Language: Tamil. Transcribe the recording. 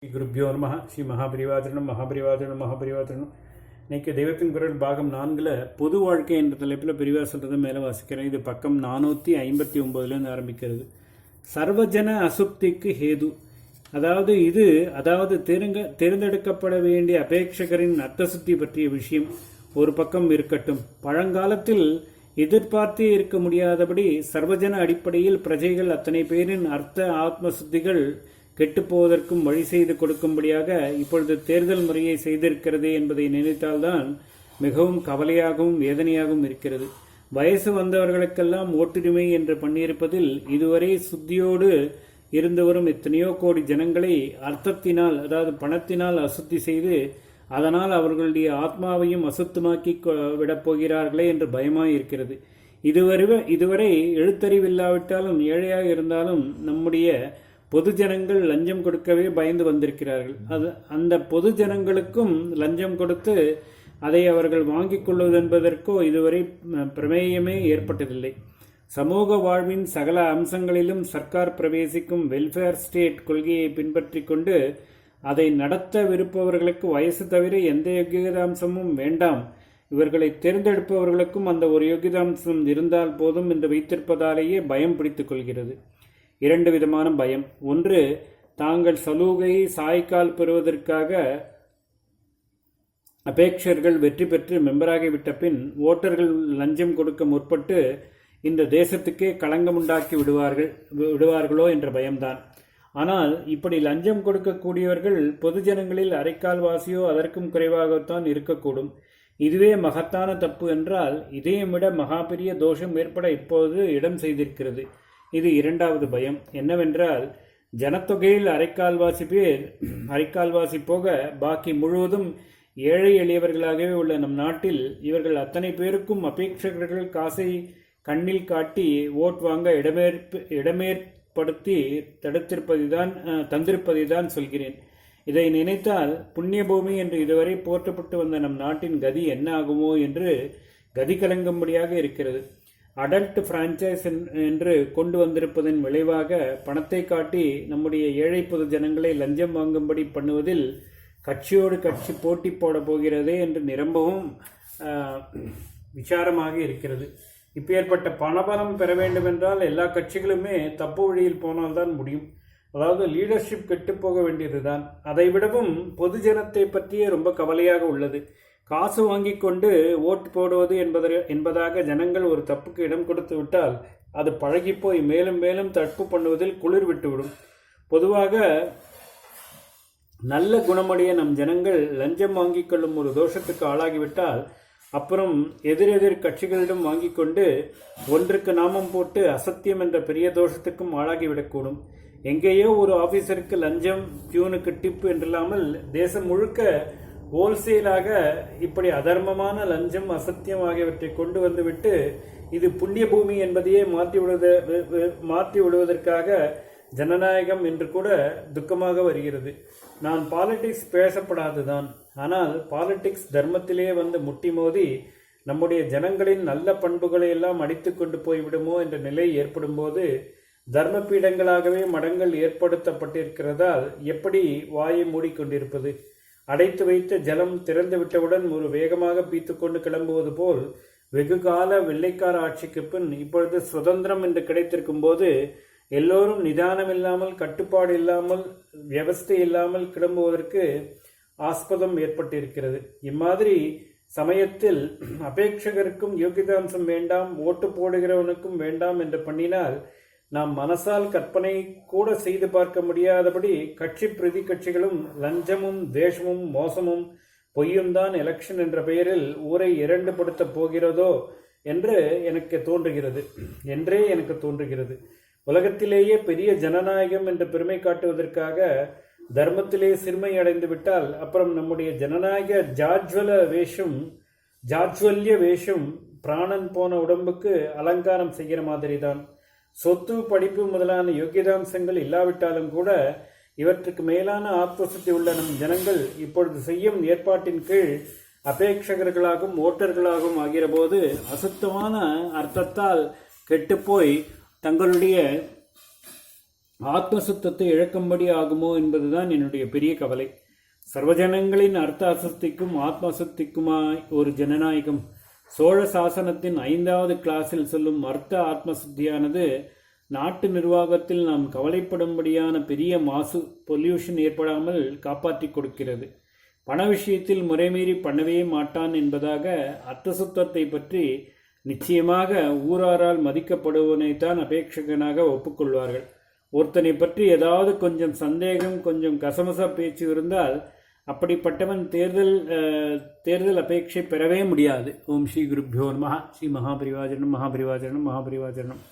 குருப்யோ நம ஸ்ரீ மகாபரிவாதனம் இன்னைக்கு தெய்வத்தின் குரல் பாகம் 4 பொது வாழ்க்கை என்ற தலைப்பில் பிரிவாக சொல்கிறத மேலே வாசிக்கிறேன். இது பக்கம் 459 ஆரம்பிக்கிறது. சர்வஜன அசுப்திக்கு ஹேது, அதாவது தேர்ந்தெடுக்கப்பட வேண்டிய அபேட்சகரின் அர்த்தசுத்தி பற்றிய விஷயம் ஒரு பக்கம் இருக்கட்டும். பழங்காலத்தில் எதிர்பார்த்தே இருக்க முடியாதபடி சர்வஜன அடிப்படையில் பிரஜைகள் அத்தனை பேரின் அர்த்த ஆத்ம சுத்திகள் கெட்டுப்போவதற்கும் வழி செய்து கொடுக்கும்படியாக இப்பொழுது தேர்தல் முறையை செய்திருக்கிறது என்பதை நினைத்தால்தான் மிகவும் கவலையாகவும் வேதனையாகவும் இருக்கிறது. வயசு வந்தவர்களுக்கெல்லாம் ஓட்டுரிமை என்று பண்ணியிருப்பதில் இதுவரை சுத்தியோடு இருந்து வரும் எத்தனையோ கோடி ஜனங்களை அர்த்தத்தினால், அதாவது பணத்தினால் அசுத்தி செய்து அதனால் அவர்களுடைய ஆத்மாவையும் அசுத்தமாக்கி விடப் போகிறார்களே என்று பயமாயிருக்கிறது. இதுவரை எழுத்தறிவில்லாவிட்டாலும் ஏழையாக இருந்தாலும் நம்முடைய பொது ஜனங்கள் லஞ்சம் கொடுக்கவே பயந்து வந்திருக்கிறார்கள். அந்த பொது ஜனங்களுக்கும் லஞ்சம் கொடுத்து அதை அவர்கள் வாங்கிக் கொள்வதென்பதற்கோ இதுவரை பிரமேயமே ஏற்பட்டதில்லை. சமூக வாழ்வின் சகல அம்சங்களிலும் சர்க்கார் பிரவேசிக்கும் வெல்ஃபேர் ஸ்டேட் கொள்கையை பின்பற்றி கொண்டு அதை நடத்தவிருப்பவர்களுக்கு வயசு தவிர எந்த யோகியதாம்சமும் வேண்டாம், இவர்களை தேர்ந்தெடுப்பவர்களுக்கும் அந்த ஒரு யோகியதாம்சம் இருந்தால் போதும் என்று வைத்திருப்பதாலேயே பயம் பிடித்துக் கொள்கிறது. 2 விதமான பயம். ஒன்று, தாங்கள் சலுகை சாய்க்கால் பெறுவதற்காக அபேட்சகர்கள் வெற்றி பெற்று மெம்பராகிவிட்ட பின் ஓட்டர்கள் லஞ்சம் கொடுக்க முற்பட்டு இந்த தேசத்துக்கே களங்கமுண்டாக்கி விடுவார்களோ என்ற பயம்தான். ஆனால் இப்படி லஞ்சம் கொடுக்கக்கூடியவர்கள் பொதுஜனங்களில் அரைக்கால்வாசியோ அதற்கும் குறைவாகத்தான் இருக்கக்கூடும். இதுவே மகத்தான தப்பு என்றால் இதையும் விட மகா பெரிய தோஷம் ஏற்பட இப்போது இடம் செய்திருக்கிறது. இது 2வது பயம். என்னவென்றால், ஜனத்தொகையில் அரைக்கால்வாசி போக பாக்கி முழுவதும் ஏழை எளியவர்களாகவே உள்ள நம் நாட்டில் இவர்கள் அத்தனை பேருக்கும் அபேட்சகர்கள் காசை கண்ணில் காட்டி ஓட் வாங்க இடமேற்படுத்தி தந்திருப்பதைதான் சொல்கிறேன். இதை நினைத்தால் புண்ணிய பூமி என்று இதுவரை போற்றப்பட்டு வந்த நம் நாட்டின் கதி என்ன ஆகுமோ என்று கதி கலங்கும்படியாக இருக்கிறது. அடல்ட் பிரான்ச்சைஸ் என்று கொண்டு வந்திருப்பதன் விளைவாக பணத்தை காட்டி நம்முடைய ஏழை பொது ஜனங்களை லஞ்சம் வாங்கும்படி பண்ணுவதில் கட்சியோடு கட்சி போட்டி போட போகிறதே என்று நிரம்பவும் விசாரமாக இருக்கிறது. இப்பேற்பட்ட பணபலம் பெற வேண்டுமென்றால் எல்லா கட்சிகளுமே தப்பு வழியில் போனால்தான் முடியும். அதாவது லீடர்ஷிப் கெட்டுப்போக வேண்டியதுதான். அதைவிடவும் பொது ஜனத்தை பற்றியே ரொம்ப கவலையாக உள்ளது. காசு வாங்கி கொண்டு ஓட்டு போடுவது என்பதாக ஜனங்கள் ஒரு தப்புக்கு இடம் கொடுத்து விட்டால் அது பழகிப்போய் மேலும் மேலும் தப்பு பண்ணுவதில் குளிர் விட்டுவிடும். பொதுவாக நல்ல குணமுடைய நம் ஜனங்கள் லஞ்சம் வாங்கி கொள்ளும் ஒரு தோஷத்துக்கு ஆளாகிவிட்டால் அப்புறம் எதிரெதிர் கட்சிகளிடம் வாங்கி கொண்டு ஒன்றுக்கு நாமம் போட்டு அசத்தியம் என்ற பெரிய தோஷத்துக்கும் ஆளாகிவிடக்கூடும். எங்கேயோ ஒரு ஆபீசருக்கு லஞ்சம், பியூனுக்கு டிப்பு என்றில்லாமல் தேசம் முழுக்க ஹோல்சேலாக இப்படி அதர்மமான லஞ்சம், அசத்தியம் ஆகியவற்றை கொண்டு வந்துவிட்டு இது புண்ணிய பூமி என்பதையே மாற்றி விடுவதற்காக ஜனநாயகம் என்று கூட துக்கமாக வருகிறது. நான் பாலிடிக்ஸ் பேசப்படாதுதான், ஆனால் பாலிடிக்ஸ் தர்மத்திலே வந்து முட்டி மோதி நம்முடைய ஜனங்களின் நல்ல பண்புகளை எல்லாம் அடித்து கொண்டு போய்விடுமோ என்ற நிலை ஏற்படும் போது தர்ம பீடங்களாகவே மடங்கள் ஏற்படுத்தப்பட்டிருக்கிறதால் எப்படி வாயை மூடிக்கொண்டிருப்பது? அடைத்து வைத்த ஜலம் திறந்து விட்டவுடன் ஒரு வேகமாக பீத்துக்கொண்டு கிளம்புவது போல் வெகுகால வெள்ளைக்கார ஆட்சிக்கு பின் இப்பொழுது சுதந்திரம் என்று கிடைத்திருக்கும் போது எல்லோரும் நிதானம் இல்லாமல், கட்டுப்பாடு இல்லாமல், வியவஸ்தை இல்லாமல் கிளம்புவதற்கு ஆஸ்பதம் ஏற்பட்டிருக்கிறது. இம்மாதிரி சமயத்தில் அபேட்சகருக்கும் யோகிதாம்சம் வேண்டாம், ஓட்டு போடுகிறவனுக்கும் வேண்டாம் என்று பண்ணினால் நாம் மனசால் கற்பனை கூட செய்து பார்க்க முடியாதபடி கட்சி பிரதி கட்சிகளும் லஞ்சமும் தேசமும் மோசமும் பொய்யும் தான் எலெக்ஷன் என்ற பெயரில் ஊரை இரண்டுபடுத்த போகிறதோ என்று எனக்கு தோன்றுகிறது. உலகத்திலேயே பெரிய ஜனநாயகம் என்ற பெருமை காட்டுவதற்காக தர்மத்திலே சிறுமை அடைந்து விட்டால் அப்புறம் நம்முடைய ஜனநாயக ஜாஜ்வல்ய வேஷம் பிராணன் போன உடம்புக்கு அலங்காரம் செய்கிற மாதிரி தான். சொத்து, படிப்பு முதலான யோகியதாம்சங்கள் இல்லாவிட்டாலும் கூட இவற்றுக்கு மேலான ஆத்மசக்தி உள்ள நம் ஜனங்கள் இப்பொழுது செய்யும் ஏற்பாட்டின் கீழ் அபேட்சகர்களாகவும் ஓட்டர்களாகவும் ஆகிற போது அசுத்தமான அர்த்தத்தால் கெட்டுப்போய் தங்களுடைய ஆத்மசுத்தத்தை இழக்கும்படி ஆகுமோ என்பதுதான் என்னுடைய பெரிய கவலை. சர்வஜனங்களின் அர்த்த அசக்திக்கும் ஆத்மசக்திக்குமாய் ஒரு ஜனநாயகம். சோழ சாசனத்தின் 5வது கிளாஸில் சொல்லும் அர்த்த ஆத்மசுத்தியானது நாட்டு நிர்வாகத்தில் நாம் கவலைப்படும்படியான பெரிய மாசு பொல்யூஷன் ஏற்படாமல் காப்பாற்றி கொடுக்கிறது. பண விஷயத்தில் முறைமீறி பண்ணவே மாட்டான் என்பதாக அர்த்த சுத்தத்தை பற்றி நிச்சயமாக ஊராரால் மதிக்கப்படுவனைத்தான் அபேட்சகனாக ஒப்புக்கொள்வார்கள். ஒருத்தனை பற்றி ஏதாவது கொஞ்சம் சந்தேகம், கொஞ்சம் கசமசா பேச்சு இருந்தால் அப்படிப்பட்டவன் தேர்தல் அபேட்சை பெறவே முடியாது. ஓம் ஸ்ரீ குருப்யோ நமஹ. ஸ்ரீ மகாபரிவாஜனம் மகாபரிவாஜனம் மகாபரிவாஜனம்.